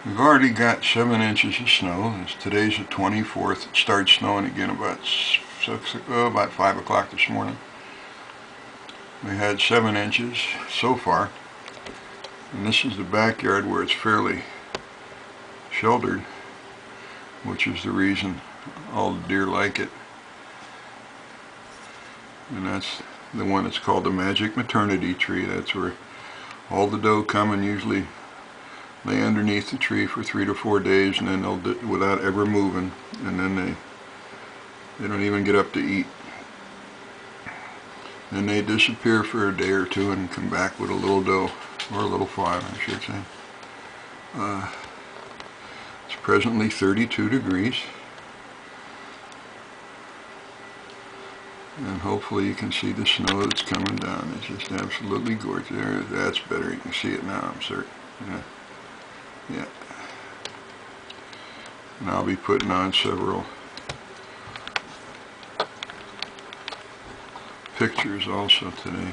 We've already got 7 inches of snow. Today's the 24th. It started snowing again about 5 o'clock this morning. We had 7 inches so far. And this is the backyard where it's fairly sheltered, which is the reason all the deer like it. And that's the one that's called the magic maternity tree. That's where all the doe come and usually lay underneath the tree for 3 to 4 days, and then they'll without ever moving, and then they don't even get up to eat. Then they disappear for a day or two and come back with a little doe, or a little fawn, I should say. It's presently 32 degrees, and hopefully you can see the snow that's coming down. It's just absolutely gorgeous. There, that's better. You can see it now, I'm certain. Yeah. And I'll be putting on several pictures also today.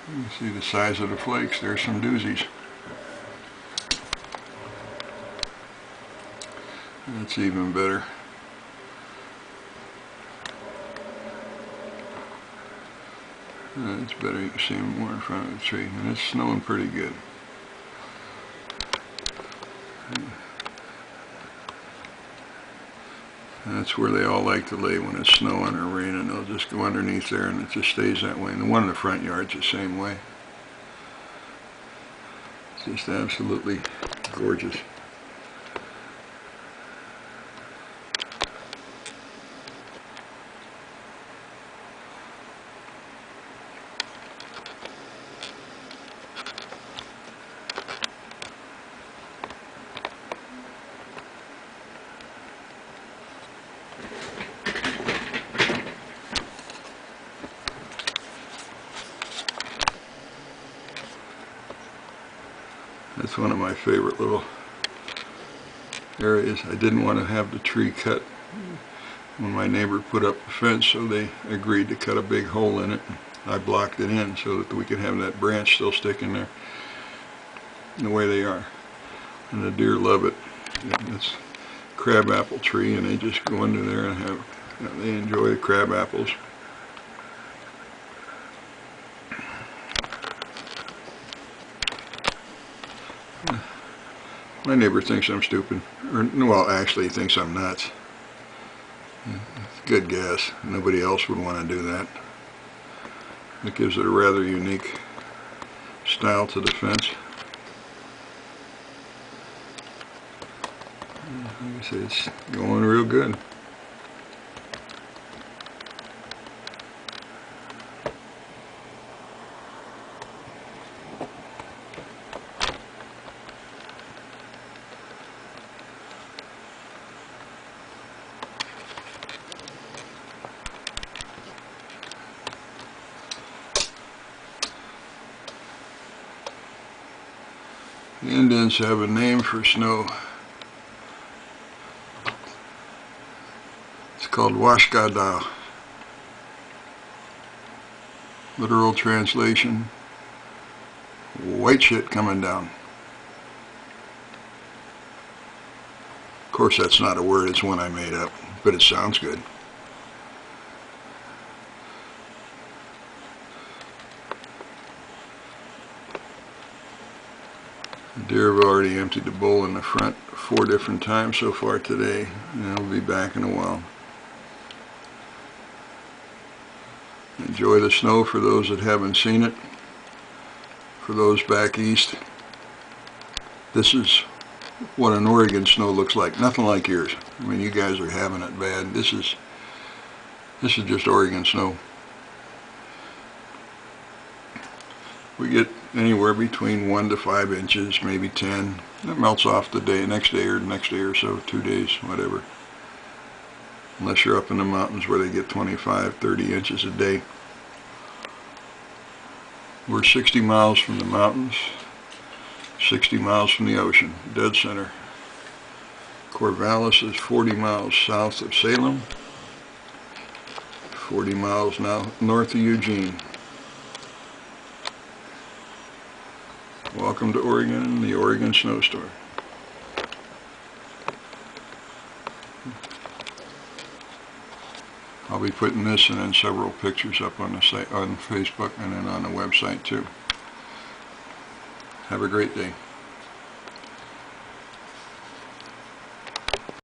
You see the size of the flakes. There's some doozies. That's even better. It's better. You can see them more in front of the tree. And it's snowing pretty good. And that's where they all like to lay when it's snowing or raining. They'll just go underneath there, and it just stays that way. And the one in the front yard's the same way. It's just absolutely gorgeous. That's one of my favorite little areas. I didn't want to have the tree cut when my neighbor put up the fence, so they agreed to cut a big hole in it. I blocked it in so that we could have that branch still sticking there the way they are. And the deer love it. It's a crabapple tree, and they just go under there and have, they enjoy the crab apples. My neighbor thinks I'm stupid, or well, actually he thinks I'm nuts. Good guess. Nobody else would want to do that. It gives it a rather unique style to the fence. Like I say, it's going real good. The Indians have a name for snow. It's called washkada. Literal translation, white shit coming down. Of course, that's not a word, it's one I made up, but it sounds good. The deer have already emptied the bowl in the front 4 different times so far today, and they'll be back in a while. Enjoy the snow for those that haven't seen it. For those back east, this is what an Oregon snow looks like. Nothing like yours. I mean, you guys are having it bad. This is just Oregon snow. We get anywhere between 1 to 5 inches, maybe 10. It melts off the next day or so, 2 days, whatever. Unless you're up in the mountains where they get 25, 30 inches a day. We're 60 miles from the mountains, 60 miles from the ocean, dead center. Corvallis is 40 miles south of Salem, 40 miles now north of Eugene. Welcome to Oregon, the Oregon Snowstorm. I'll be putting this and then several pictures up on the site, on Facebook, and then on the website too. Have a great day.